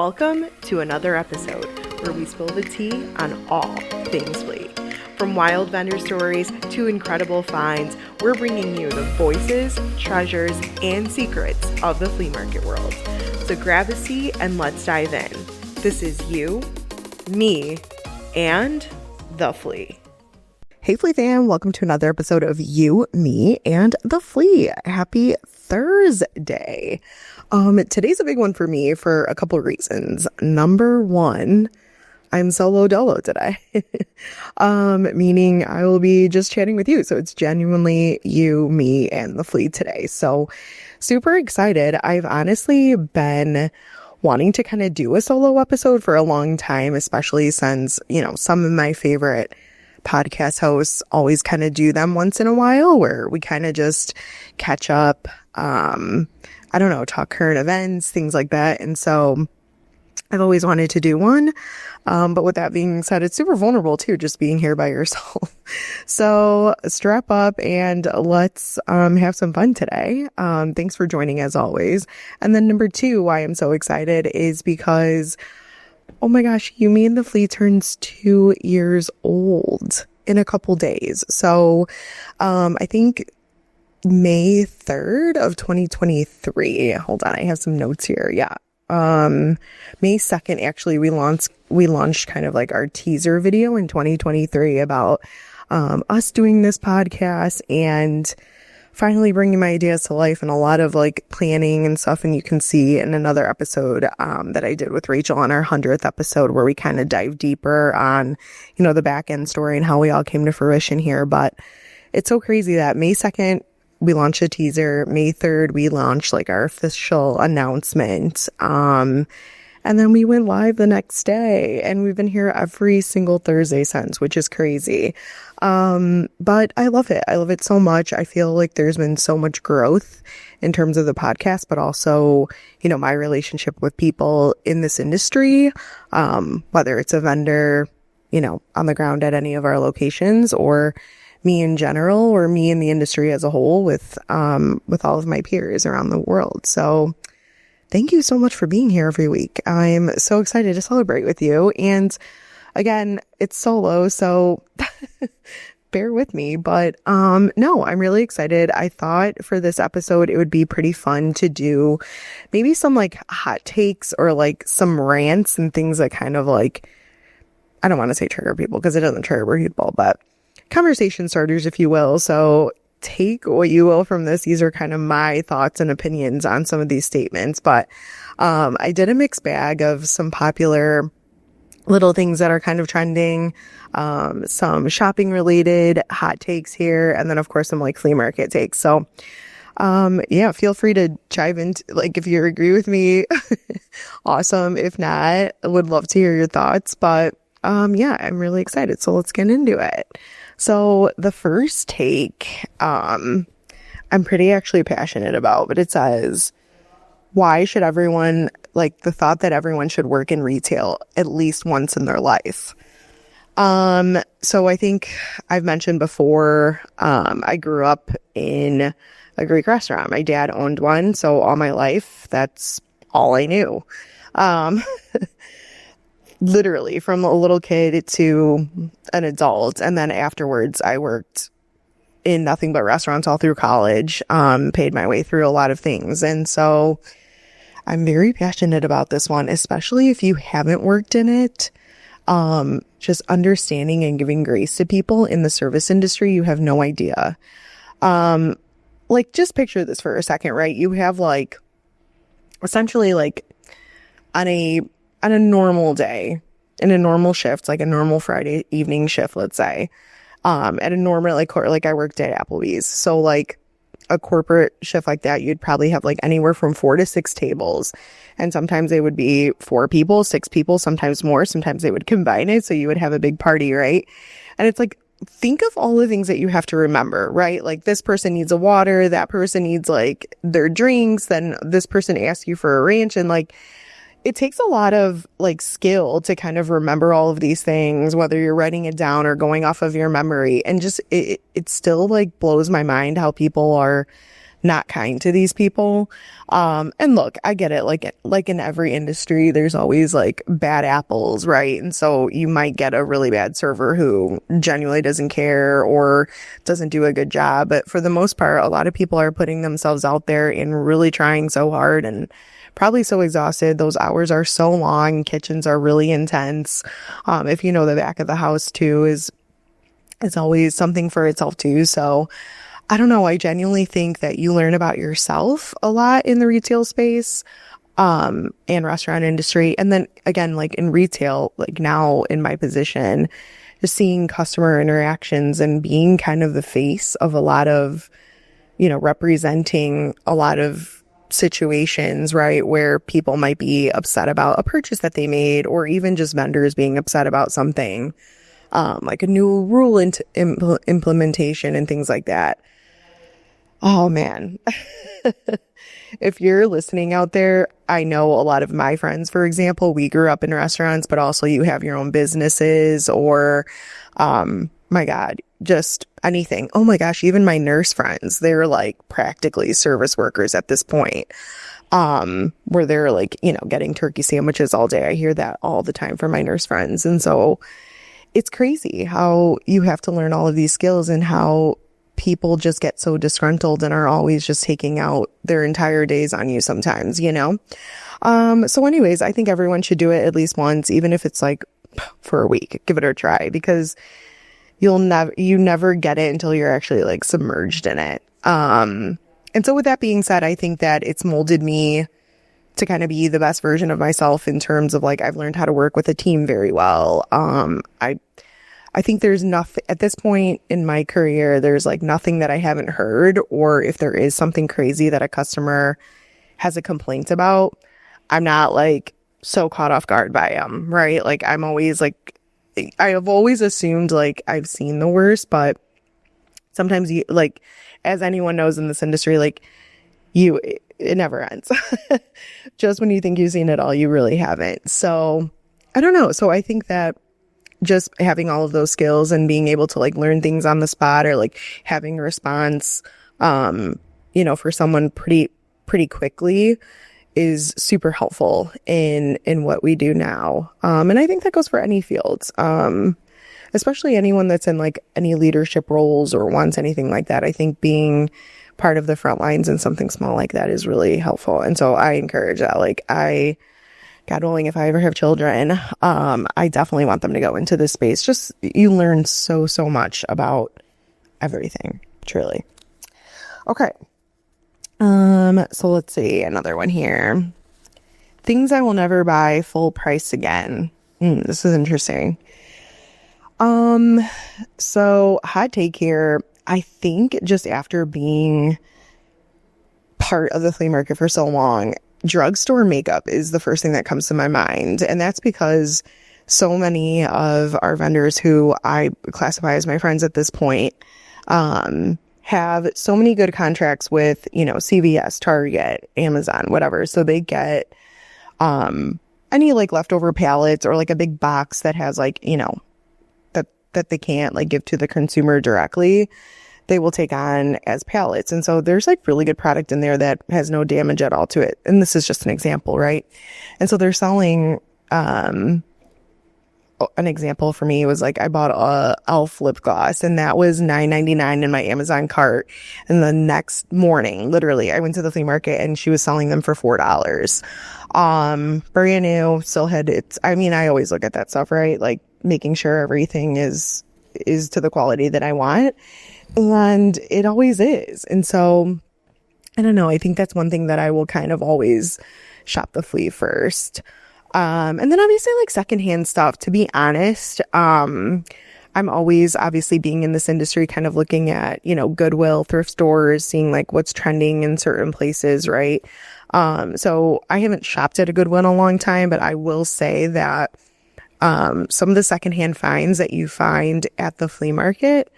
Welcome to another episode where we spill the tea on all things Flea. From wild vendor stories to incredible finds, we're bringing you the voices, treasures, and secrets of the flea market world. So grab a seat and let's dive in. This is you, me, and the Flea. Hey Flea fam, welcome to another episode of You, Me, and the Flea. Happy Thursday. Today's a big one for me for a couple of reasons. Number one, I'm solo dolo today. Meaning I will be just chatting with you. So it's genuinely you, me, and the Flea today. So super excited. I've honestly been wanting to kind of do a solo episode for a long time, especially since, some of my favorite podcast hosts always kind of do them once in a while where we kind of just catch up, talk current events, things like that. And so I've always wanted to do one. But with that being said, it's super vulnerable too, just being here by yourself. So strap up and let's have some fun today. Thanks for joining as always. And then number two, why I'm so excited is because, oh my gosh, You, Me, and the Flea turns 2 years old in a couple days. So I think May 3rd of 2023. Hold on, I have some notes here. Yeah. May 2nd, actually, we launched kind of like our teaser video in 2023 about us doing this podcast and finally bringing my ideas to life, and a lot of like planning and stuff. And you can see in another episode that I did with Rachel on our 100th episode where we kind of dive deeper on, the back end story and how we all came to fruition here. But it's so crazy that May 2nd, we launched a teaser. May 3rd, we launched like our official announcement. And then we went live the next day, and we've been here every single Thursday since, which is crazy. But I love it. I love it so much. I feel like there's been so much growth in terms of the podcast, but also, my relationship with people in this industry, whether it's a vendor, on the ground at any of our locations, or me in general, or me in the industry as a whole with all of my peers around the world. So thank you so much for being here every week. I'm so excited to celebrate with you. And again, it's solo, so bear with me. But no, I'm really excited. I thought for this episode, it would be pretty fun to do maybe some like hot takes or like some rants and things that kind of like, I don't want to say trigger people because it doesn't trigger people, but conversation starters, if you will. So take what you will from this. These are kind of my thoughts and opinions on some of these statements, but I did a mixed bag of some popular little things that are kind of trending, some shopping related hot takes here, and then of course some like flea market takes. So feel free to chive in, like if you agree with me, awesome. If not, I would love to hear your thoughts, but I'm really excited. So let's get into it. So the first take, I'm pretty actually passionate about, but it says, why should everyone, like the thought that everyone should work in retail at least once in their life? So I think I've mentioned before, I grew up in a Greek restaurant. My dad owned one. So all my life, that's all I knew. Literally from a little kid to an adult. And then afterwards I worked in nothing but restaurants all through college, paid my way through a lot of things. And so I'm very passionate about this one, especially if you haven't worked in it. Just understanding and giving grace to people in the service industry. You have no idea. Just picture this for a second, right? You have like essentially like on a normal day, in a normal shift, like a normal Friday evening shift, let's say, at a normal, like I worked at Applebee's. So like a corporate shift like that, you'd probably have like anywhere from 4 to 6 tables. And sometimes they would be 4 people, 6 people, sometimes more. Sometimes they would combine it. So you would have a big party, right? And it's like, think of all the things that you have to remember, right? Like this person needs a water, that person needs like their drinks, then this person asks you for a ranch, and like, it takes a lot of like skill to kind of remember all of these things, whether you're writing it down or going off of your memory. And just, it still like blows my mind how people are not kind to these people. And look, I get it. Like in every industry, there's always like bad apples, right? And so you might get a really bad server who genuinely doesn't care or doesn't do a good job. But for the most part, a lot of people are putting themselves out there and really trying so hard and probably so exhausted. Those hours are so long. Kitchens are really intense. If you know, the back of the house too is always something for itself too. So I don't know. I genuinely think that you learn about yourself a lot in the retail space, and restaurant industry. And then again, like in retail, like now in my position, just seeing customer interactions and being kind of the face of a lot of, representing a lot of situations, right? Where people might be upset about a purchase that they made, or even just vendors being upset about something, like a new rule implementation and things like that. Oh man. If you're listening out there, I know a lot of my friends, for example, we grew up in restaurants, but also you have your own businesses or, my God, just anything. Oh my gosh, even my nurse friends, they're like practically service workers at this point, where they're like, getting turkey sandwiches all day. I hear that all the time from my nurse friends. And so it's crazy how you have to learn all of these skills and how people just get so disgruntled and are always just taking out their entire days on you sometimes, So anyways, I think everyone should do it at least once, even if it's like for a week. Give it a try, because you never get it until you're actually like submerged in it. And so with that being said, I think that it's molded me to kind of be the best version of myself in terms of like, I've learned how to work with a team very well. I think there's nothing at this point in my career, there's like nothing that I haven't heard, or if there is something crazy that a customer has a complaint about, I'm not like so caught off guard by them, right? Like I'm always like, I have always assumed like I've seen the worst, but sometimes you like, as anyone knows in this industry, like it never ends. Just when you think you've seen it all, you really haven't. So I don't know. So I think that just having all of those skills and being able to like learn things on the spot, or like having a response, for someone pretty quickly is super helpful in what we do now. And I think that goes for any fields, especially anyone that's in like any leadership roles or wants anything like that. I think being part of the front lines in something small like that is really helpful. And so I encourage that. Like God willing, if I ever have children, I definitely want them to go into this space. Just, you learn so much about everything, truly. Okay. So let's see, another one here. Things I will never buy full price again. This is interesting. So hot take here. I think just after being part of the flea market for so long, drugstore makeup is the first thing that comes to my mind. And that's because so many of our vendors who I classify as my friends at this point, have so many good contracts with, CVS, Target, Amazon, whatever. So they get, any like leftover pallets or like a big box that has like, that they can't like give to the consumer directly, they will take on as pallets. And so there's like really good product in there that has no damage at all to it. And this is just an example, right? And so they're selling, an example for me was like, I bought a elf lip gloss and that was $9.99 in my Amazon cart. And the next morning, literally, I went to the flea market and she was selling them for $4. Brand new, still had it. I mean, I always look at that stuff, right? Like making sure everything is to the quality that I want. And it always is. And so, I don't know. I think that's one thing that I will kind of always shop the Flea first. And then obviously like secondhand stuff, to be honest. I'm always obviously being in this industry kind of looking at, Goodwill, thrift stores, seeing like what's trending in certain places, right? So I haven't shopped at a Goodwill in a long time, but I will say that, some of the secondhand finds that you find at the flea market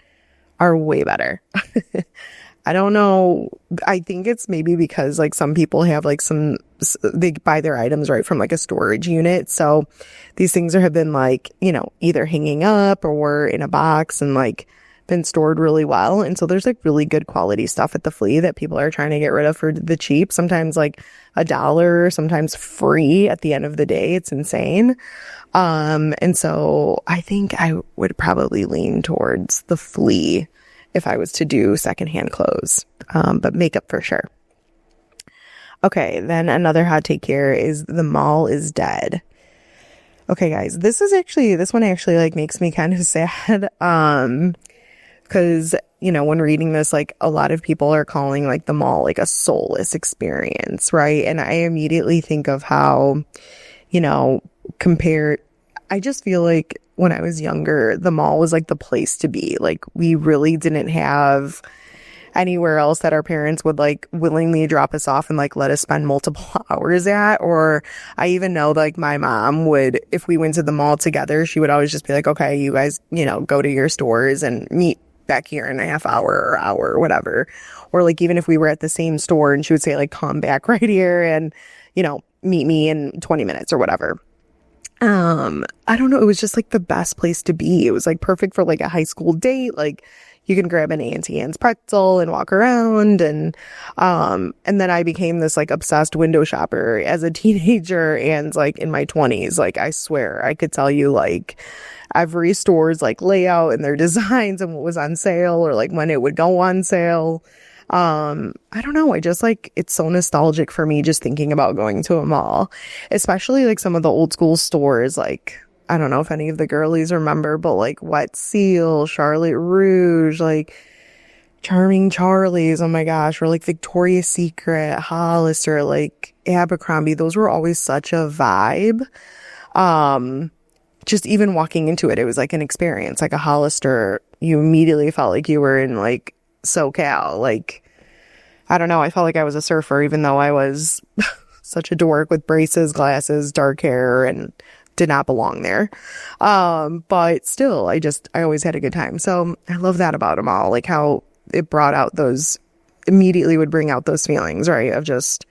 are way better. I don't know. I think it's maybe because like some people have like they buy their items right from like a storage unit. So these things have been like, either hanging up or in a box and like been stored really well. And so there's like really good quality stuff at the Flea that people are trying to get rid of for the cheap, sometimes like $1, sometimes free at the end of the day. It's insane. And so I think I would probably lean towards the Flea if I was to do secondhand clothes, but makeup for sure. Okay, then another hot take here is the mall is dead. Okay, guys, this one actually like makes me kind of sad. Because, you know, when reading this, like a lot of people are calling like the mall like a soulless experience, right? And I immediately think of how, you know, I just feel like when I was younger, the mall was like the place to be. Like we really didn't have anywhere else that our parents would like willingly drop us off and like let us spend multiple hours at. Or I even know like my mom would, if we went to the mall together, she would always just be like, okay, you guys, you know, go to your stores and meet back here in a half hour or hour or whatever. Or like even if we were at the same store and she would say like, come back right here and, you know, meet me in 20 minutes or whatever. I don't know. It was just like the best place to be. It was like perfect for like a high school date. Like you can grab an Auntie Anne's pretzel and walk around. And then I became this like obsessed window shopper as a teenager and like in my 20s. Like I swear I could tell you like every store's like layout and their designs and what was on sale or like when it would go on sale. I don't know. I just like, it's so nostalgic for me just thinking about going to a mall, especially like some of the old school stores. Like, I don't know if any of the girlies remember, but like Wet Seal, Charlotte Rouge, like Charming Charlie's, oh my gosh, or like Victoria's Secret, Hollister, like Abercrombie. Those were always such a vibe. Just even walking into it, it was like an experience. Like a Hollister, you immediately felt like you were in like SoCal. Like, I don't know, I felt like I was a surfer, even though I was such a dork with braces, glasses, dark hair, and did not belong there. But still, I always had a good time. So I love that about them all, like how it immediately would bring out those feelings, right, of just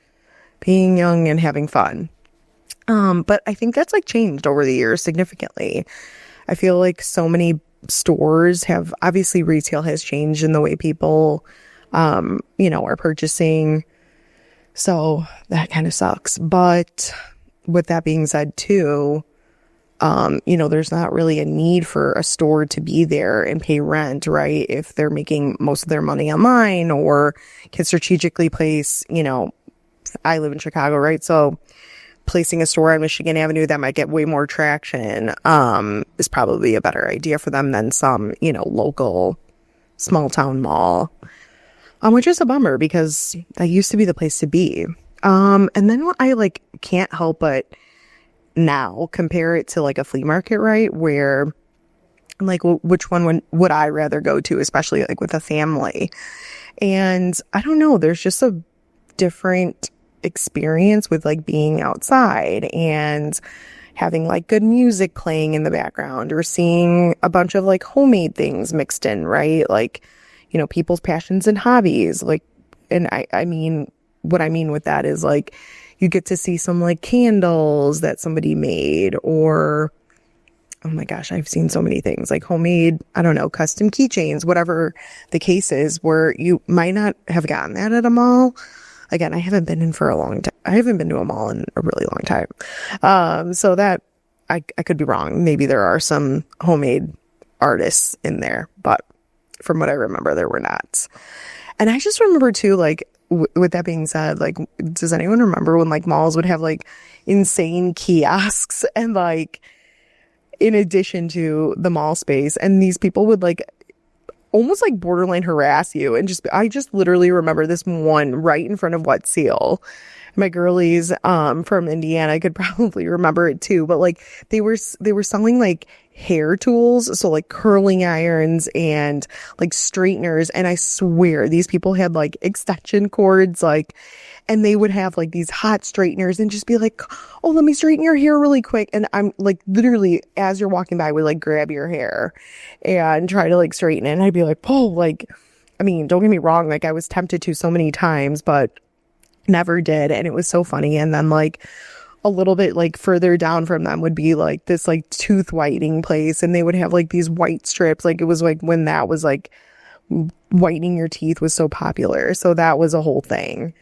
being young and having fun. But I think that's like changed over the years significantly. I feel like so many stores obviously retail has changed in the way people, you know, are purchasing. So that kind of sucks. But with that being said too, you know, there's not really a need for a store to be there and pay rent, right? If they're making most of their money online or can strategically place, you know, I live in Chicago, right? So placing a store on Michigan Avenue that might get way more traction, is probably a better idea for them than some, you know, local small town mall, which is a bummer because that used to be the place to be. And then I like can't help but now compare it to like a flea market, right? Where like, which one would I rather go to, especially like with a family? And I don't know, there's just a different experience with like being outside and having like good music playing in the background or seeing a bunch of like homemade things mixed in, right? Like, you know, people's passions and hobbies. Like, and I mean, what I mean with that is like, you get to see some like candles that somebody made or, oh my gosh, I've seen so many things like homemade, I don't know, custom keychains, whatever the case is, where you might not have gotten that at a mall. Again, I haven't been in for a long time. I haven't been to a mall in a really long time. So that I could be wrong. Maybe there are some homemade artists in there, but from what I remember, there were not. And I just remember too, like, with that being said, like, does anyone remember when like malls would have like insane kiosks and like, in addition to the mall space, and these people would like almost like borderline harass you and I just literally remember this one right in front of Wet Seal. My girlies from Indiana could probably remember it too, but like they were selling like hair tools, so like curling irons and like straighteners, and I swear these people had like extension cords, like, and they would have like these hot straighteners and just be like, oh, let me straighten your hair really quick. And I'm like, literally, as you're walking by, would like grab your hair and try to like straighten it. And I'd be like, oh, like, I mean, don't get me wrong. Like I was tempted to so many times, but never did. And it was so funny. And then like a little bit like further down from them would be like this like tooth whitening place, and they would have like these white strips. Like it was like when that was like whitening your teeth was so popular. So that was a whole thing.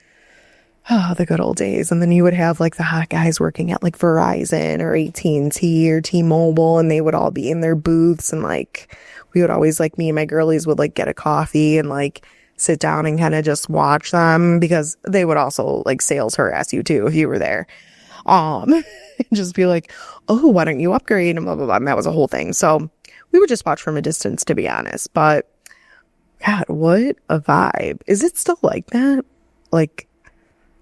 Oh, the good old days. And then you would have like the hot guys working at like Verizon or AT&T or T-Mobile, and they would all be in their booths, and like we would always, like, me and my girlies would like get a coffee and like sit down and kind of just watch them, because they would also like sales harass you too if you were there. Just be like, oh, why don't you upgrade, and blah blah blah. And that was a whole thing. So we would just watch from a distance, to be honest. But God, what a vibe. Is it still like that? Like,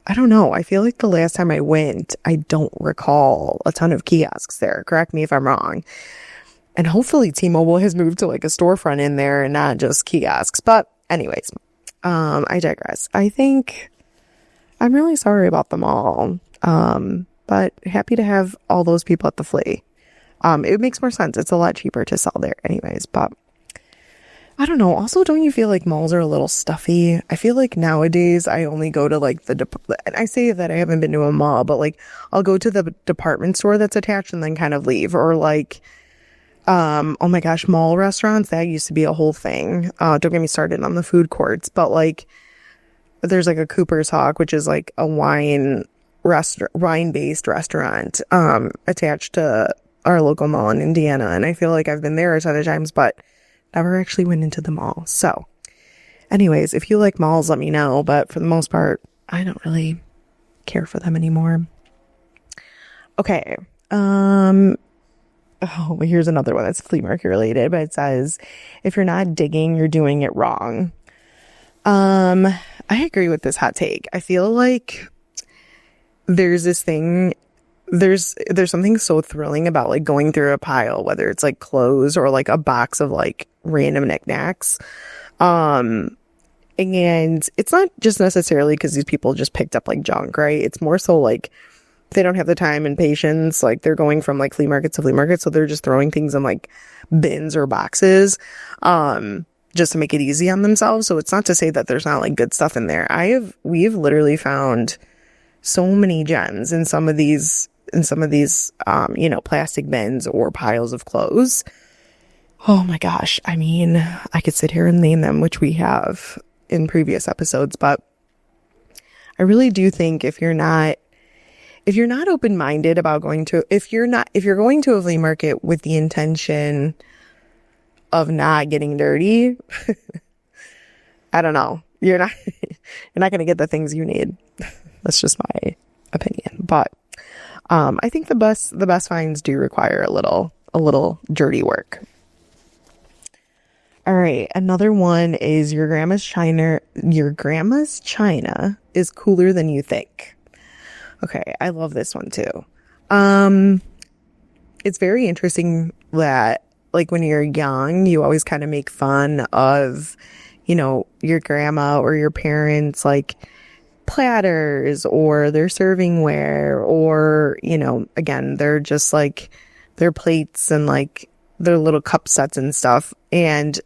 I don't know. I feel like the last time I went, I don't recall a ton of kiosks there. Correct me if I'm wrong. And hopefully T-Mobile has moved to like a storefront in there and not just kiosks. But anyways, I digress. I think I'm really sorry about them all. But happy to have all those people at the Flea. It makes more sense. It's a lot cheaper to sell there anyways. But I don't know. Also, don't you feel like malls are a little stuffy? I feel like nowadays I only go to like and I say that I haven't been to a mall, but like I'll go to the department store that's attached and then kind of leave. Or like, oh my gosh, mall restaurants, that used to be a whole thing. Don't get me started on the food courts, but like there's like a Cooper's Hawk, which is like a wine-based restaurant, attached to our local mall in Indiana. And I feel like I've been there a ton of times, but never actually went into the mall. So anyways, if you like malls, let me know. But for the most part, I don't really care for them anymore. Okay. Oh, here's another one that's flea market related, but it says, if you're not digging, you're doing it wrong. I agree with this hot take. I feel like there's this thing, there's something so thrilling about like going through a pile, whether it's like clothes or like a box of like random knickknacks. And it's not just necessarily because these people just picked up like junk, right? It's more so like they don't have the time and patience. Like they're going from like flea market to flea market, so they're just throwing things in like bins or boxes, just to make it easy on themselves. So it's not to say that there's not like good stuff in there. We've literally found so many gems in some of these, plastic bins or piles of clothes. Oh my gosh. I mean, I could sit here and name them, which we have in previous episodes, but I really do think if you're not open-minded about if you're going to a flea market with the intention of not getting dirty, I don't know. You're not going to get the things you need. That's just my opinion. But I think the best finds do require a little dirty work. All right, another one is your grandma's china is cooler than you think. Okay, I love this one too. It's very interesting that like when you're young, you always kind of make fun of, your grandma or your parents, like platters or their servingware, or, again, they're just like their plates and like their little cup sets and stuff. And,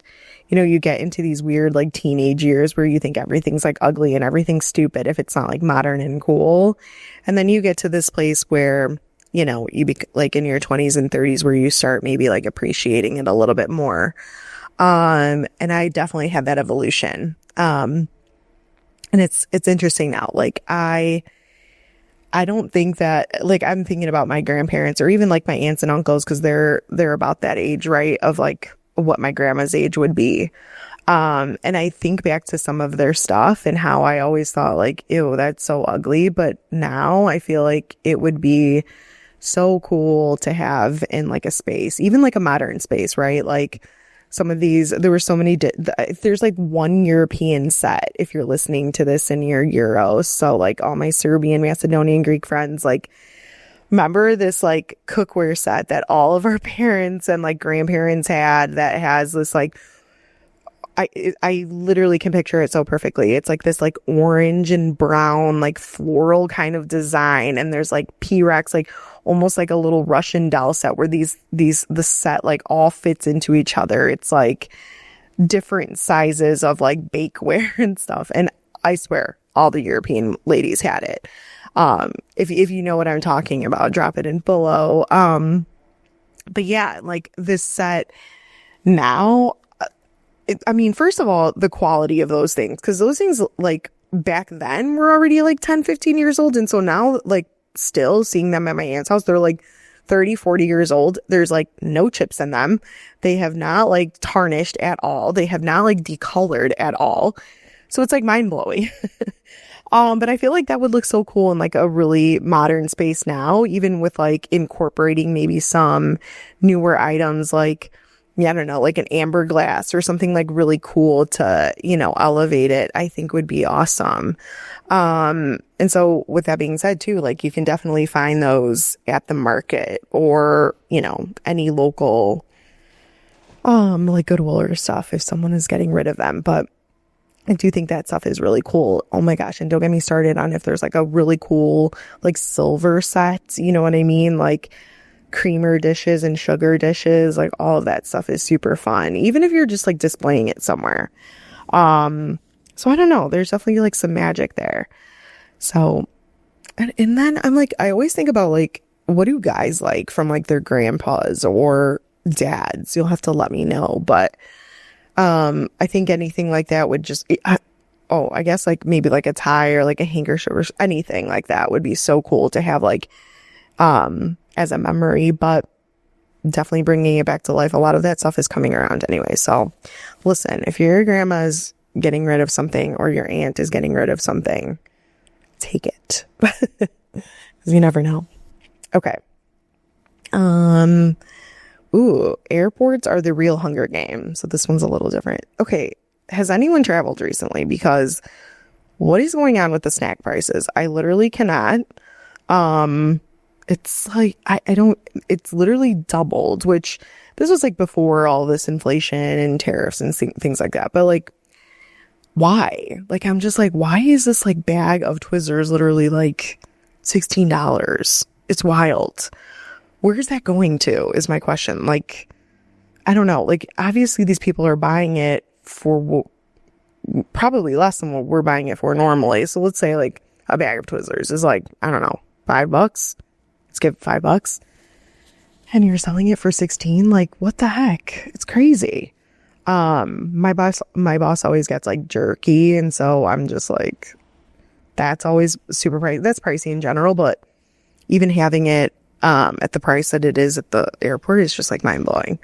you get into these weird like teenage years where you think everything's like ugly and everything's stupid if it's not like modern and cool. And then you get to this place where, you be like in your 20s and 30s where you start maybe like appreciating it a little bit more. And I definitely had that evolution. And it's interesting now. Like I don't think that, like, I'm thinking about my grandparents or even like my aunts and uncles, because they're about that age, right? Of like what my grandma's age would be. And I think back to some of their stuff and how I always thought like, ew, that's so ugly. But now I feel like it would be so cool to have in like a space, even like a modern space, right? Like some of these, there were so many, there's like one European set, if you're listening to this in your Euros. So like all my Serbian, Macedonian, Greek friends, like, remember this like cookware set that all of our parents and like grandparents had that has this like, I literally can picture it so perfectly. It's like this like orange and brown, like floral kind of design. And there's like P-Rex, like almost like a little Russian doll set where the set like all fits into each other. It's like different sizes of like bakeware and stuff. And I swear all the European ladies had it. If you know what I'm talking about, drop it in below. But yeah, like this set now, I mean, first of all, the quality of those things, because those things like back then were already like 10, 15 years old. And so now, like, still seeing them at my aunt's house, they're like 30, 40 years old. There's like no chips in them. They have not like tarnished at all. They have not like decolored at all. So it's like mind blowing. But I feel like that would look so cool in like a really modern space now, even with like incorporating maybe some newer items like, yeah, I don't know, like an amber glass or something like really cool to, you know, elevate it, I think would be awesome. And so with that being said too, like you can definitely find those at the market or, you know, any local, like Goodwill or stuff if someone is getting rid of them. But I do think that stuff is really cool. Oh my gosh. And don't get me started on if there's like a really cool, like silver set, you know what I mean? Like creamer dishes and sugar dishes, like all of that stuff is super fun, even if you're just like displaying it somewhere. So I don't know, there's definitely like some magic there. So, and then I'm like, I always think about like, what do guys like from like their grandpas or dads? You'll have to let me know. But, I think anything like that would just, I guess like maybe like a tie or like a handkerchief or anything like that would be so cool to have like, as a memory, but definitely bringing it back to life. A lot of that stuff is coming around anyway. So listen, if your grandma's getting rid of something or your aunt is getting rid of something, take it. Because you never know. Okay. Ooh, airports are the real Hunger Games. So this one's a little different. Okay. Has anyone traveled recently? Because what is going on with the snack prices? I literally cannot. It's like, I don't, it's literally doubled, which this was like before all this inflation and tariffs and things like that. But like, why? Like, I'm just like, why is this like bag of Twizzlers literally like $16? It's wild. Where's that going to is my question. Like, I don't know. Like, obviously these people are buying it for probably less than what we're buying it for normally. So let's say like a bag of Twizzlers is like, I don't know, $5. Let's give it $5. And you're selling it for 16. Like, what the heck? It's crazy. My boss always gets like jerky. And so I'm just like, that's always super pricey. That's pricey in general, but even having it, at the price that it is at the airport is just like mind blowing.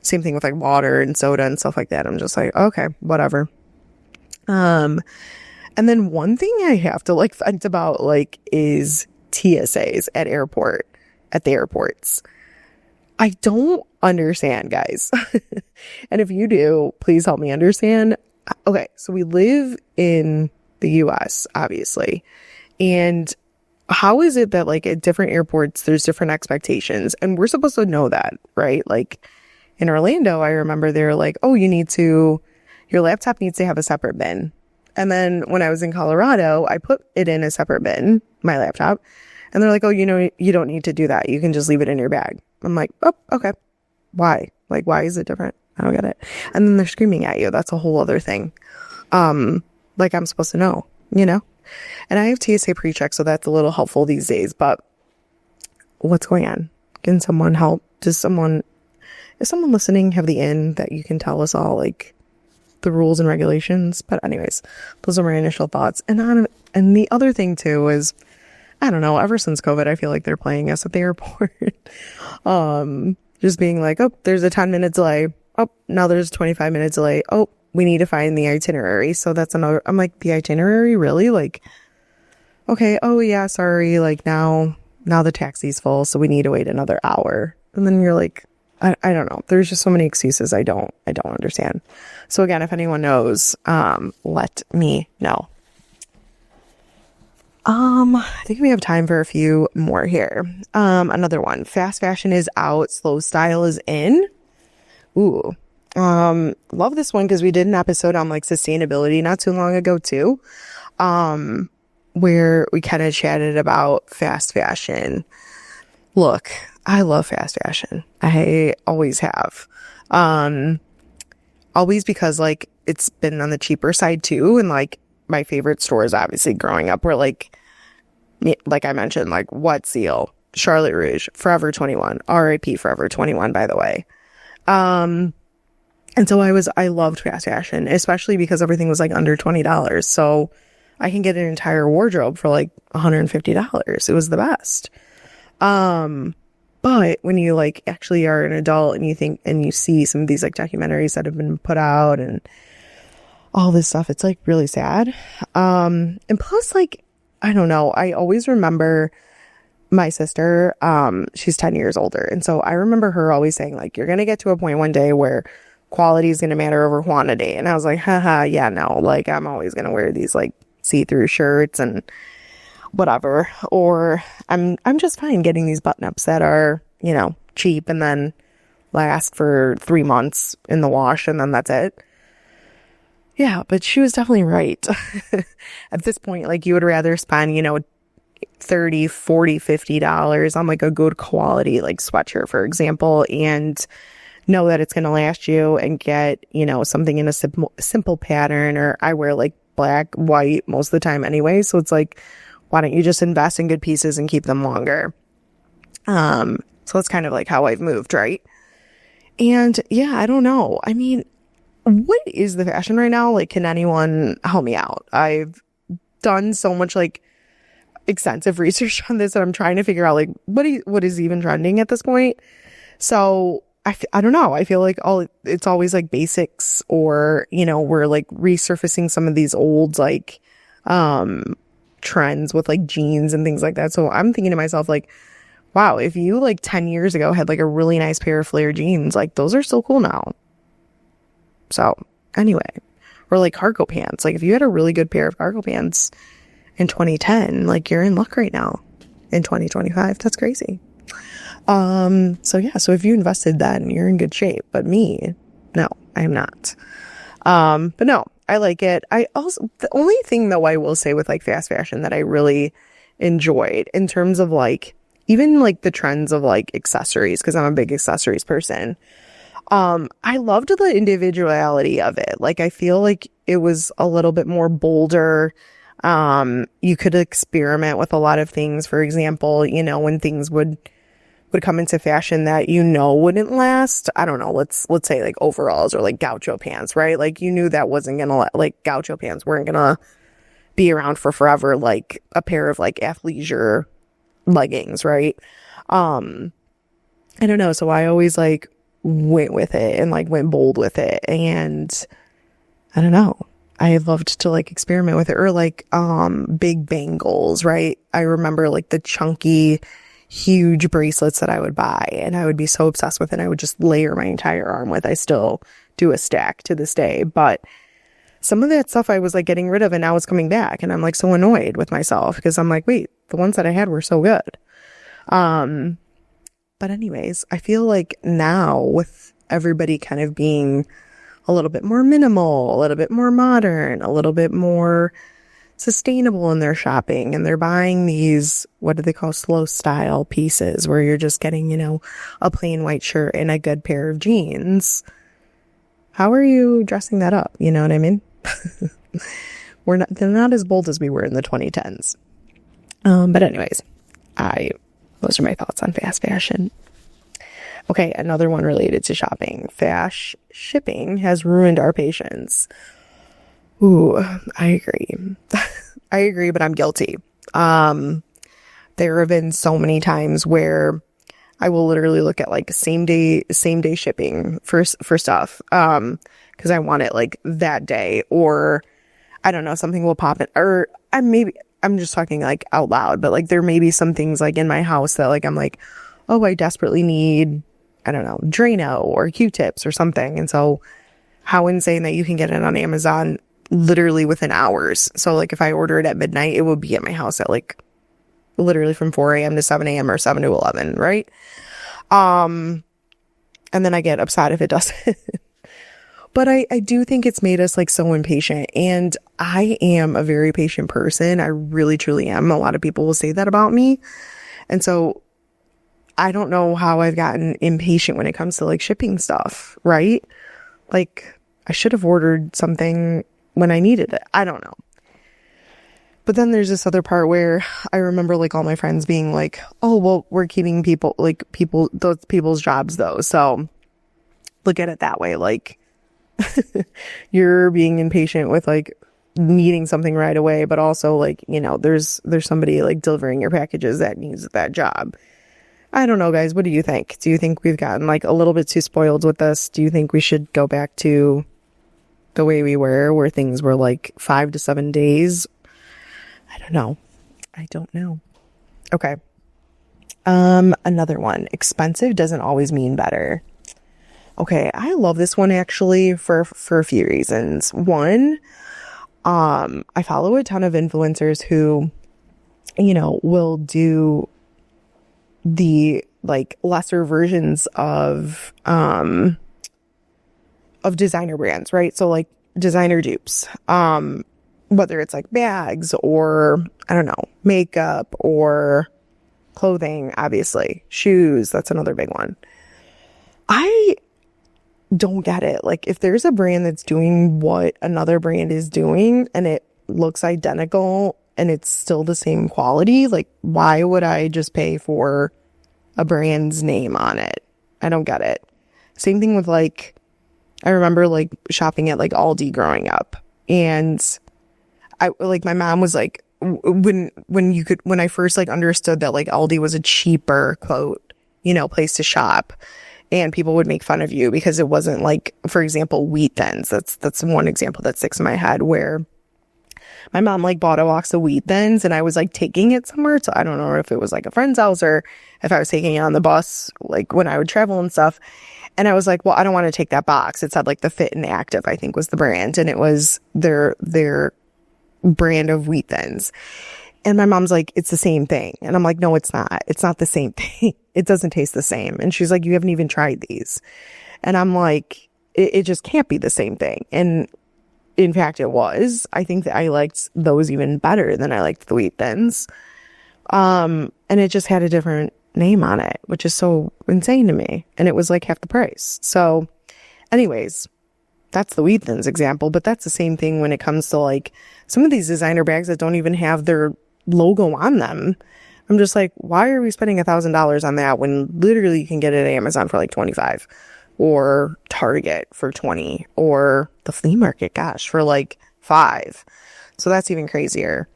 Same thing with like water and soda and stuff like that. I'm just like, okay, whatever. And then one thing I have to like vent about like is TSAs at the airports. I don't understand, guys. And if you do, please help me understand. Okay, so we live in the US, obviously. And how is it that like at different airports, there's different expectations? And we're supposed to know that, right? Like in Orlando, I remember they were like, oh, your laptop needs to have a separate bin. And then when I was in Colorado, I put it in a separate bin, my laptop. And they're like, oh, you don't need to do that. You can just leave it in your bag. I'm like, oh, okay. Why? Like, why is it different? I don't get it. And then they're screaming at you. That's a whole other thing. Like I'm supposed to know, you know? And I have TSA pre-check, so that's a little helpful these days. But what's going on? Can someone help? Is someone listening have the in that you can tell us all like the rules and regulations? But anyways, those are my initial thoughts. And the other thing too is, I don't know, ever since COVID, I feel like they're playing us at the airport. Just being like, oh, there's a 10-minute delay. Oh, now there's a 25-minute delay. Oh, we need to find the itinerary. So that's another, I'm like, the itinerary? Really? Like, okay, oh yeah, sorry. Like now the taxi's full, so we need to wait another hour. And then you're like, I don't know. There's just so many excuses I don't understand. So again, if anyone knows, let me know. I think we have time for a few more here. Another one. Fast fashion is out. Slow style is in. Ooh. Love this one because we did an episode on like sustainability not too long ago too. Where we kind of chatted about fast fashion. Look, I love fast fashion. I always have. Always because like it's been on the cheaper side too. And like my favorite stores obviously growing up were like like I mentioned, like Wet Seal, Charlotte Rouge, Forever 21, RIP Forever 21, by the way. And so I loved fast fashion, especially because everything was like under $20. So I can get an entire wardrobe for like $150. It was the best. But when you like actually are an adult and you think, and you see some of these like documentaries that have been put out and all this stuff, it's like really sad. And plus, like, I don't know, I always remember my sister, she's 10 years older. And so I remember her always saying like, you're going to get to a point one day where quality is going to matter over quantity. And I was like, haha, yeah, no, like I'm always going to wear these like see-through shirts and whatever, or I'm just fine getting these button-ups that are, you know, cheap and then last for 3 months in the wash and then that's it. Yeah, but she was definitely right. At this point, like you would rather spend, you know, $30, $40, $50 on like a good quality like sweatshirt, for example, and know that it's going to last you and get, you know, something in a simple pattern. Or I wear like black, white most of the time anyway. So it's like, why don't you just invest in good pieces and keep them longer? So it's kind of like how I've moved, right? And yeah, I don't know. I mean, what is the fashion right now? Like, can anyone help me out? I've done so much like extensive research on this that I'm trying to figure out like what is even trending at this point. So I don't know. I feel like it's always like basics, or, you know, we're like resurfacing some of these old like trends with like jeans and things like that. So I'm thinking to myself like, wow, if you like 10 years ago had like a really nice pair of flare jeans, like those are so cool now. So anyway, or like cargo pants. Like if you had a really good pair of cargo pants in 2010, like you're in luck right now in 2025. That's crazy. So yeah, so if you invested then, you're in good shape, but me, no, I am not. But no, I like it. The only thing though I will say with like fast fashion that I really enjoyed in terms of like, even like the trends of like accessories, because I'm a big accessories person. I loved the individuality of it. Like, I feel like it was a little bit more bolder. You could experiment with a lot of things. For example, you know, when things would come into fashion that, you know, wouldn't last. I don't know. Let's say like overalls or like gaucho pants, right? Like you knew that wasn't going to like gaucho pants weren't going to be around for forever. Like a pair of like athleisure leggings, right? I don't know. So I always like went with it and like went bold with it. And I don't know. I loved to like experiment with it, or like, big bangles, right? I remember like the chunky, huge bracelets that I would buy and I would be so obsessed with it. I would just layer my entire arm with. I still do a stack to this day, but some of that stuff I was like getting rid of and now it's coming back and I'm like so annoyed with myself because I'm like, wait, the ones that I had were so good. But anyways, I feel like now with everybody kind of being a little bit more minimal, a little bit more modern, a little bit more sustainable in their shopping, and they're buying these, what do they call, slow style pieces where you're just getting, you know, a plain white shirt and a good pair of jeans. How are you dressing that up? You know what I mean? They're not as bold as we were in the 2010s. But anyways, those are my thoughts on fast fashion. Okay, another one related to shopping. Fast shipping has ruined our patience. Ooh, I agree. I agree, but I'm guilty. There have been so many times where I will literally look at like same day shipping for stuff, because I want it like that day, or I don't know, something will pop in, or I'm just talking like out loud, but like there may be some things like in my house that like I'm like, oh, I desperately need, I don't know, Drano or Q-tips or something. And so how insane that you can get it on Amazon literally within hours. So like if I order it at midnight, it will be at my house at like literally from 4 a.m. to 7 a.m. or 7 to 11, right? And then I get upset if it doesn't. But I do think it's made us like so impatient, and I am a very patient person. I really, truly am. A lot of people will say that about me. And so I don't know how I've gotten impatient when it comes to like shipping stuff, right? Like I should have ordered something when I needed it. I don't know. But then there's this other part where I remember like all my friends being like, oh, well, we're keeping those people's jobs though. So look at it that way. Like you're being impatient with like needing something right away, but also like, there's somebody like delivering your packages that needs that job. I don't know, guys. What do you think? Do you think we've gotten like a little bit too spoiled with this? Do you think we should go back to the way we were, where things were like 5 to 7 days? I don't know. Okay. Another one. Expensive doesn't always mean better. Okay, I love this one actually for a few reasons. One, I follow a ton of influencers who, will do the like lesser versions of designer brands, right? So like designer dupes. Whether it's like bags or, I don't know, makeup or clothing, obviously. Shoes, that's another big one. I don't get it. Like, if there's a brand that's doing what another brand is doing and it looks identical and it's still the same quality, like, why would I just pay for a brand's name on it? I don't get it. Same thing with like, I remember like shopping at like Aldi growing up, and my mom was like, when I first like understood that like Aldi was a cheaper quote, place to shop, and people would make fun of you because it wasn't like, for example, Wheat Thins. That's one example that sticks in my head, where my mom like bought a box of Wheat Thins and I was like taking it somewhere. So I don't know if it was like a friend's house or if I was taking it on the bus, like when I would travel and stuff. And I was like, well, I don't want to take that box. It said like the Fit and Active, I think was the brand. And it was their brand of Wheat Thins. And my mom's like, it's the same thing. And I'm like, no, it's not. It's not the same thing. It doesn't taste the same. And she's like, you haven't even tried these. And I'm like, it just can't be the same thing. And in fact, it was. I think that I liked those even better than I liked the Wheat Thins. And it just had a different name on it, which is so insane to me. And it was like half the price. So anyways, that's the Wheat Thins example, but that's the same thing when it comes to like some of these designer bags that don't even have their logo on them. I'm just like, why are we spending $1,000 on that when literally you can get it at Amazon for like 25 or Target for 20 or the flea market, gosh, for like 5. So that's even crazier.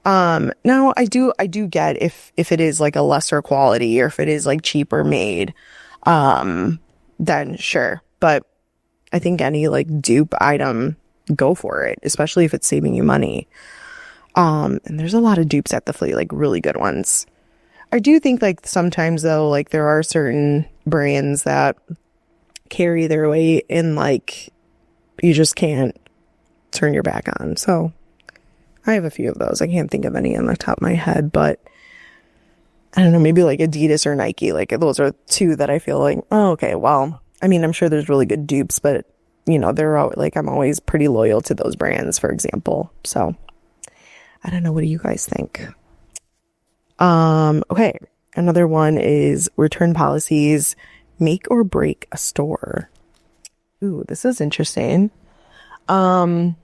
Now I do get if it is like a lesser quality or if it is like cheaper made, then sure. But I think any like dupe item, go for it, especially if it's saving you money. And there's a lot of dupes at the Flea, like really good ones. I do think like sometimes though, like there are certain brands that carry their weight and like you just can't turn your back on. So I have a few of those. I can't think of any on the top of my head, but I don't know, maybe like Adidas or Nike. Like those are two that I feel like, oh, okay, well, I mean, I'm sure there's really good dupes, but they're all, like, I'm always pretty loyal to those brands, for example. So I don't know. What do you guys think? Okay. Another one is return policies make or break a store. Ooh, this is interesting. Yeah,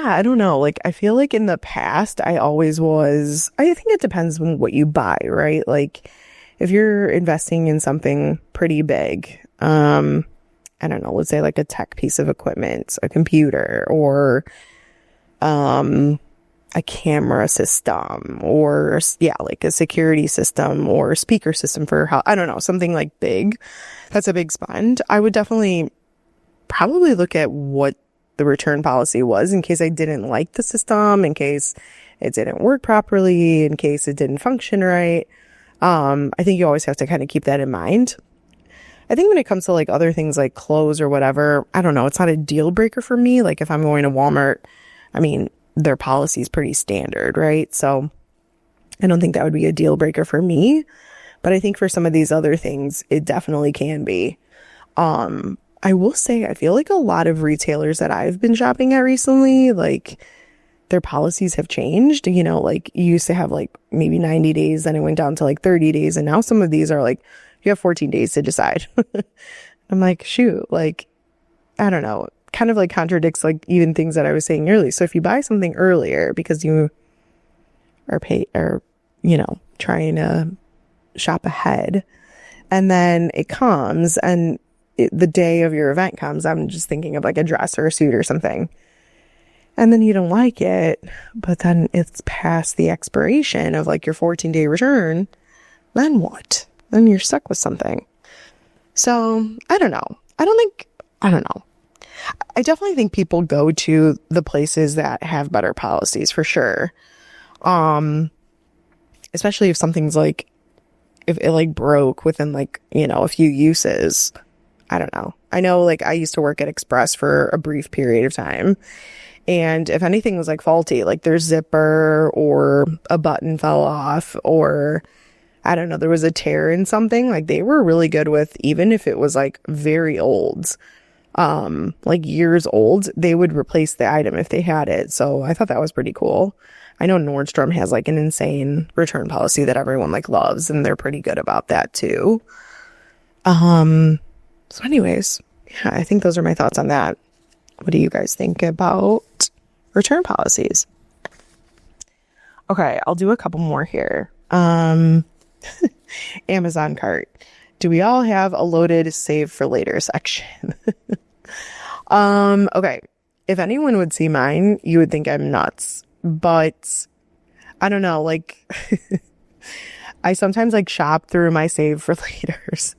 I don't know. Like, I feel like in the past, I think it depends on what you buy, right? Like, if you're investing in something pretty big, I don't know, let's say like a tech piece of equipment, a computer, or, a camera system, or like a security system or a speaker system for how, I don't know, something like big. That's a big spend. I would definitely probably look at what the return policy was in case I didn't like the system, in case it didn't work properly, in case it didn't function right. I think you always have to kind of keep that in mind. I think when it comes to like other things like clothes or whatever, I don't know, it's not a deal breaker for me. Like if I'm going to Walmart, I mean, their policy is pretty standard, right? So I don't think that would be a deal breaker for me, but I think for some of these other things, it definitely can be. I will say, I feel like a lot of retailers that I've been shopping at recently, like their policies have changed. Like you used to have like maybe 90 days, then it went down to like 30 days. And now some of these are like, you have 14 days to decide. I'm like, shoot, like, I don't know. kind of like contradicts like even things that I was saying earlier. So if you buy something earlier because you are trying to shop ahead, and then it comes and the day of your event comes, I'm just thinking of like a dress or a suit or something, and then you don't like it, but then it's past the expiration of like your 14-day return, then what? Then you're stuck with something. So I don't know. I don't know. I definitely think people go to the places that have better policies for sure. Especially if something's like, if it like broke within like, a few uses. I don't know. I know like I used to work at Express for a brief period of time. And if anything was like faulty, like their zipper or a button fell off, or I don't know, there was a tear in something, like they were really good with, even if it was like very old, like years old, they would replace the item if they had it. So I thought that was pretty cool. I know Nordstrom has like an insane return policy that everyone like loves, and they're pretty good about that too. So anyways, yeah, I think those are my thoughts on that. What do you guys think about return policies? Okay, I'll do a couple more here. Amazon cart. Do we all have a loaded save for later section? Okay. If anyone would see mine, you would think I'm nuts, but I don't know, like I sometimes like shop through my save for laters.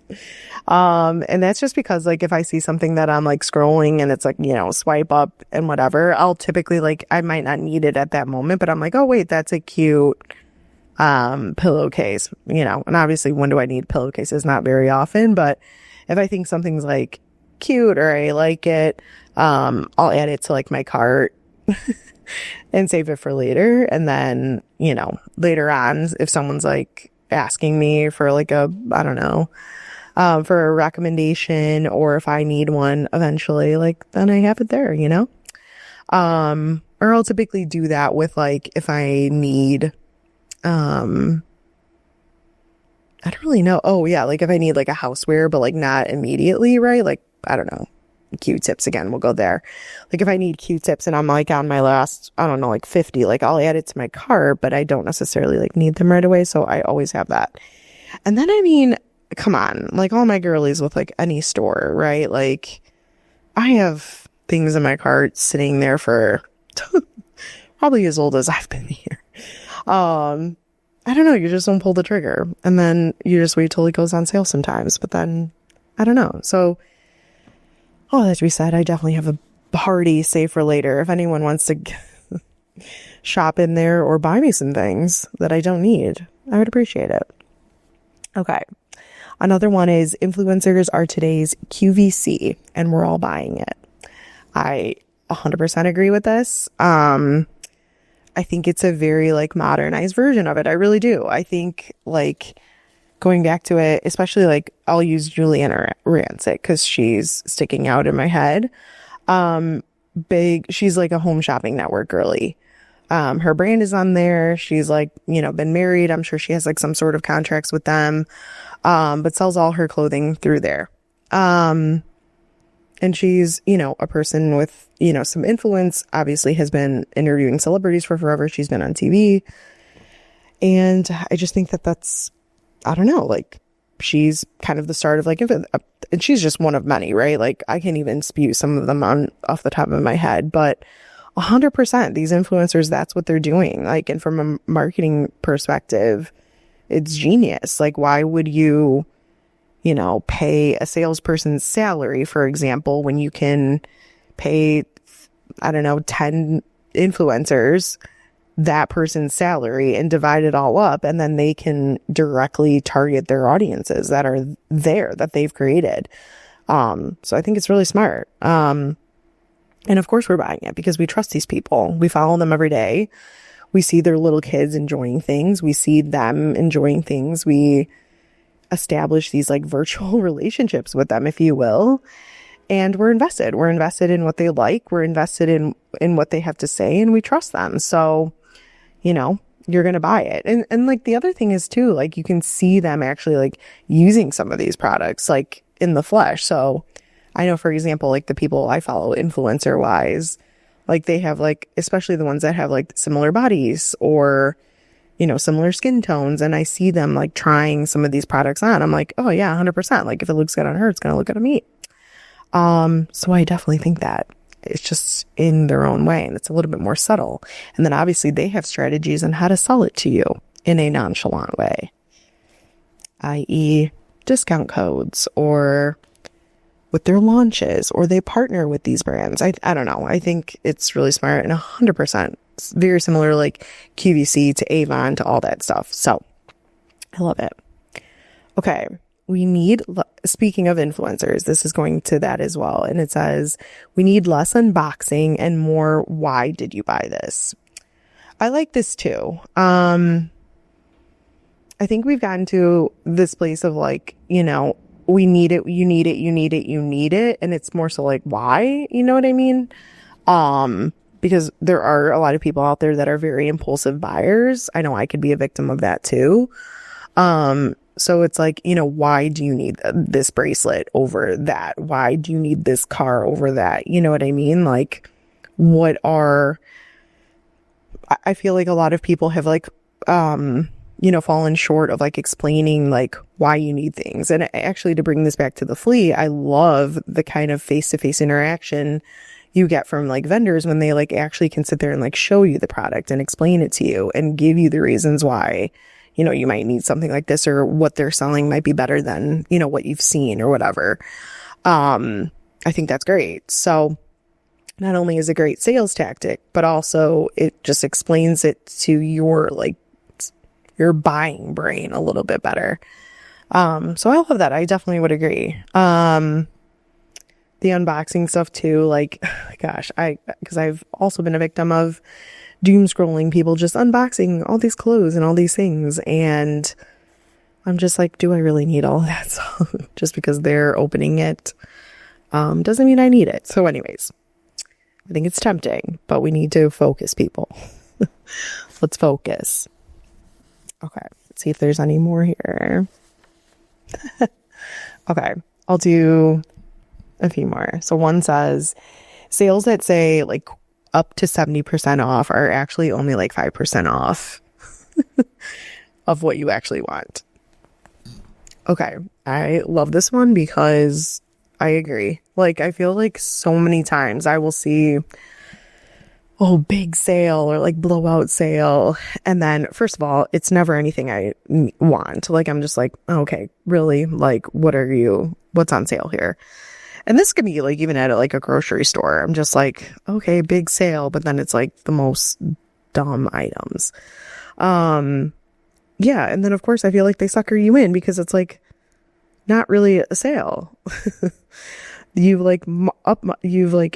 And that's just because like if I see something that I'm like scrolling and it's like, swipe up and whatever, I'll typically like, I might not need it at that moment, but I'm like, oh wait, that's a cute pillowcase, and obviously when do I need pillowcases? Not very often, but if I think something's like cute or I like it, I'll add it to like my cart and save it for later. And then, later on, if someone's like asking me for like a, I don't know, for a recommendation, or if I need one eventually, like then I have it there, or I'll typically do that with like, if I need, I don't really know. Oh yeah. Like if I need like a houseware, but like not immediately, right? Like, I don't know. Q-tips again, we'll go there. Like if I need Q-tips and I'm like on my last, I don't know, like 50, like I'll add it to my cart, but I don't necessarily like need them right away. So I always have that. And then, I mean, come on, like all my girlies with like any store, right? Like I have things in my cart sitting there for probably as old as I've been here. I don't know, you just don't pull the trigger, and then you just wait till it goes on sale sometimes, but then I don't know. So all that to be said, I definitely have a hearty save for later if anyone wants to shop in there or buy me some things that I don't need. I would appreciate it. Okay. Another one is influencers are today's QVC and we're all buying it. I 100% agree with this. I think it's a very like modernized version of it. I really do. I think like going back to it, especially like I'll use Juliana Rancic because she's sticking out in my head. She's like a home shopping network girly. Her brand is on there. She's like, been married. I'm sure she has like some sort of contracts with them, but sells all her clothing through there. And she's, a person with, some influence, obviously has been interviewing celebrities for forever. She's been on TV. And I just think that that's, I don't know, like she's kind of the start of like, and she's just one of many, right? Like I can't even spew some of them off the top of my head, but 100% these influencers, that's what they're doing. Like, and from a marketing perspective, it's genius. Like, why would you, pay a salesperson's salary, for example, when you can pay, I don't know, 10 influencers that person's salary and divide it all up, and then they can directly target their audiences that are there, that they've created. So I think it's really smart. And of course we're buying it because we trust these people. We follow them every day. We see their little kids enjoying things. We see them enjoying things. We establish these like virtual relationships with them, if you will. And we're invested. We're invested in what they like. We're invested in what they have to say, and we trust them. So, you're going to buy it. And like the other thing is too, like you can see them actually like using some of these products like in the flesh. So I know, for example, like the people I follow influencer wise, like they have like, especially the ones that have like similar bodies or, you know, similar skin tones. And I see them like trying some of these products on. I'm like, oh yeah, 100%. Like if it looks good on her, it's going to look good on me. So I definitely think that it's just in their own way and it's a little bit more subtle. And then obviously they have strategies on how to sell it to you in a nonchalant way, i.e. discount codes or with their launches, or they partner with these brands. I don't know. I think it's really smart and 100% it's very similar, like QVC to Avon to all that stuff. So I love it. Okay. Speaking of influencers, this is going to that as well. And it says, we need less unboxing and more, why did you buy this? I like this too. I think we've gotten to this place of like, you know, we need it, you need it, you need it, you need it. And it's more so like, why? You know what I mean? Because there are a lot of people out there that are very impulsive buyers. I know I could be a victim of that too. So it's like, you know, why do you need this bracelet over that? Why do you need this car over that? You know what I mean? Like, I feel like a lot of people have like, you know, fallen short of like explaining like why you need things. And actually, to bring this back to the Flea, I love the kind of face-to-face interaction you get from like vendors when they like actually can sit there and like show you the product and explain it to you and give you the reasons why, you know, you might need something like this or what they're selling might be better than, you know, what you've seen or whatever. I think that's great. So not only is it a great sales tactic, but also it just explains it to your like your buying brain a little bit better. So I love that. I definitely would agree. The unboxing stuff too, like, gosh, because I've also been a victim of doom scrolling people just unboxing all these clothes and all these things. And I'm just like, do I really need all of that? So just because they're opening it, doesn't mean I need it. So anyways, I think it's tempting, but we need to focus, people. Let's focus. Okay, let's see if there's any more here. Okay, I'll do a few more. So one says, sales that say like up to 70% off are actually only like 5% off of what you actually want. Okay, I love this one because I agree. Like, I feel like so many times I will see, oh, big sale or like blowout sale. And then first of all, it's never anything I want. Like, I'm just like, okay, really? Like, what's on sale here? And this could be like even at like a grocery store. I'm just like, okay, big sale. But then it's like the most dumb items. Yeah. And then of course I feel like they sucker you in because it's like not really a sale. You've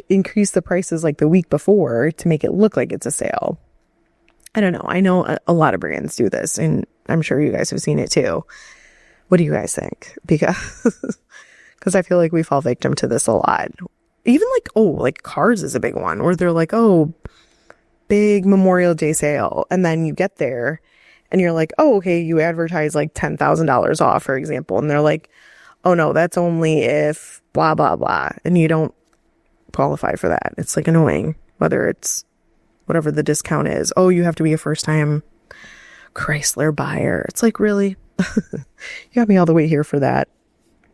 increased the prices like the week before to make it look like it's a sale. I don't know. I know a lot of brands do this and I'm sure you guys have seen it too. What do you guys think? Because I feel like we fall victim to this a lot. Even like cars is a big one where they're like, oh, big Memorial Day sale. And then you get there and you're like, oh, okay, you advertise like $10,000 off, for example. And they're like, oh no, that's only if blah, blah, blah. And you don't qualify for that. It's like annoying, whether it's whatever the discount is. Oh, you have to be a first time Chrysler buyer. It's like, really? You got me all the way here for that.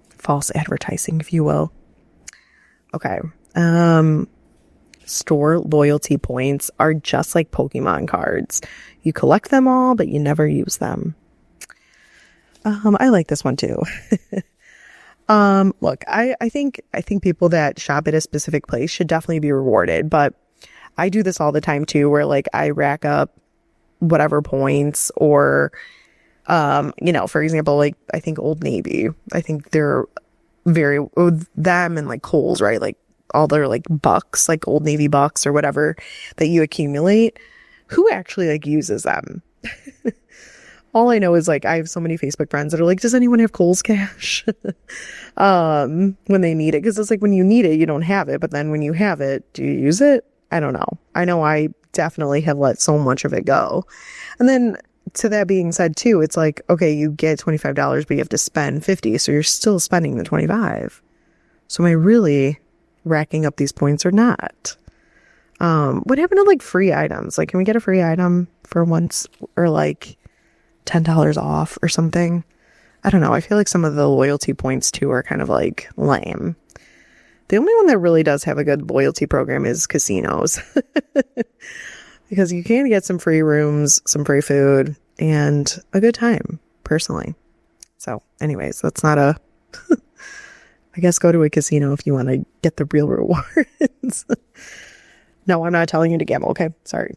False advertising, if you will. Okay. Store loyalty points are just like Pokemon cards. You collect them all, but you never use them. I like this one too. Look, I think people that shop at a specific place should definitely be rewarded, but I do this all the time too, where like I rack up whatever points or, you know, for example, like I think Old Navy, I think they're them and like Kohl's, right? Like all their like bucks, like Old Navy bucks or whatever that you accumulate. Who actually like uses them? All I know is like I have so many Facebook friends that are like, does anyone have Kohl's cash? When they need it. Because it's like when you need it, you don't have it. But then when you have it, do you use it? I don't know. I know I definitely have let so much of it go. And then to that being said too, it's like, okay, you get $25, but you have to spend $50. So you're still spending the $25. So am I really racking up these points or not? What happened to like free items? Like, can we get a free item for once, or like $10 off or something? I don't know. I feel like some of the loyalty points too are kind of like lame. The only one that really does have a good loyalty program is casinos. Because you can get some free rooms, some free food, and a good time, personally. So, anyways, that's not a... I guess go to a casino if you want to get the real rewards. No, I'm not telling you to gamble, okay? Sorry.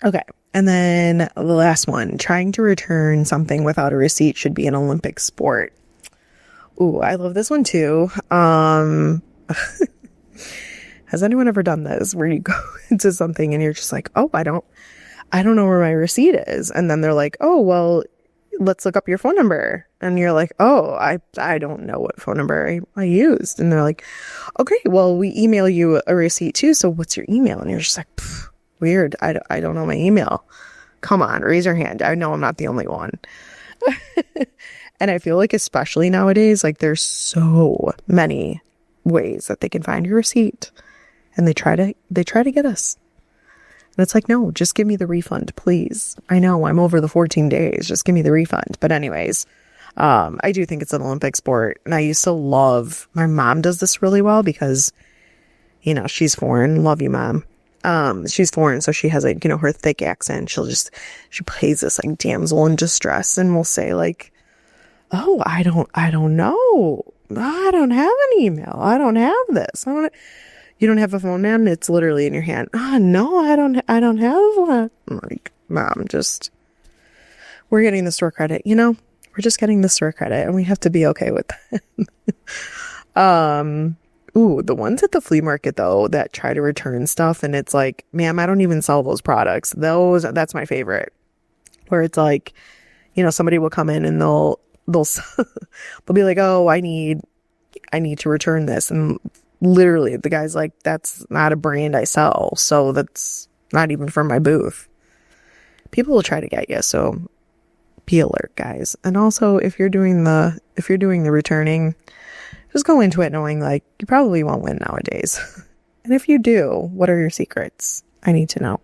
Okay, and then the last one. Trying to return something without a receipt should be an Olympic sport. Ooh, I love this one too. Has anyone ever done this where you go into something and you're just like, oh, I don't know where my receipt is. And then they're like, oh, well, let's look up your phone number. And you're like, oh, I don't know what phone number I used. And they're like, okay, well, we email you a receipt too. So what's your email? And you're just like, weird. I don't know my email. Come on, raise your hand. I know I'm not the only one. And I feel like especially nowadays, like there's so many ways that they can find your receipt. And they try to get us. And it's like, no, just give me the refund, please. I know I'm over the 14 days. Just give me the refund. But anyways, I do think it's an Olympic sport. And I used to love, my mom does this really well because, you know, she's foreign. Love you, Mom. She's foreign. So she has like, you know, her thick accent. She plays this like damsel in distress and will say like, oh, I don't know. I don't have an email. I don't have this. You don't have a phone, man? It's literally in your hand. Oh, no, I don't have one. I'm like, Mom, we're getting the store credit, you know? We're just getting the store credit and we have to be okay with that. Ooh, the ones at the flea market though, that try to return stuff and it's like, ma'am, I don't even sell those products. That's my favorite. Where it's like, you know, somebody will come in and they'll be like, oh, I need to return this. And literally the guy's like, that's not a brand I sell. So that's not even from my booth. People will try to get you. So be alert, guys. And also if you're doing the returning, just go into it knowing like you probably won't win nowadays. And if you do, what are your secrets? I need to know.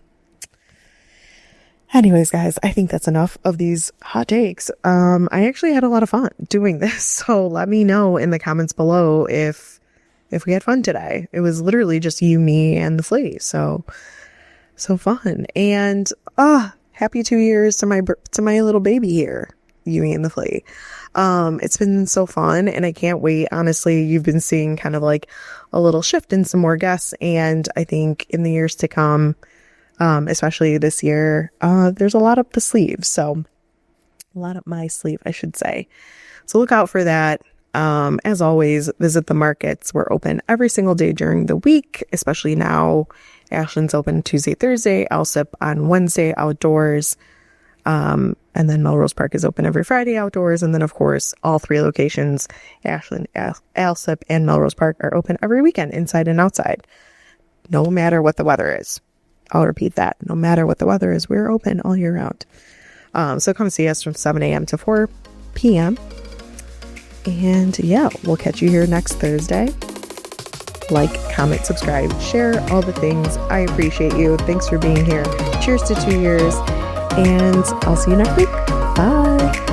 Anyways, guys, I think that's enough of these hot takes. I actually had a lot of fun doing this. So let me know in the comments below if we had fun today. It was literally just you, me, and the flea. So fun. And happy 2 years to my little baby here, you, me, and the flea. It's been so fun and I can't wait. Honestly, you've been seeing kind of like a little shift in some more guests. And I think in the years to come, especially this year, there's a lot up the sleeve. So a lot up my sleeve, I should say. So look out for that. As always, visit the markets. We're open every single day during the week, especially now. Ashland's open Tuesday, Thursday, Alsip on Wednesday outdoors. And then Melrose Park is open every Friday outdoors. And then of course, all 3 locations, Ashland, Alsip, and Melrose Park are open every weekend, inside and outside, no matter what the weather is. I'll repeat that. No matter what the weather is, we're open all year round. So come see us from 7 a.m. to 4 p.m. And yeah, we'll catch you here next Thursday. Like, comment, subscribe, share, all the things. I appreciate you. Thanks for being here. Cheers to 2 years. And I'll see you next week. Bye.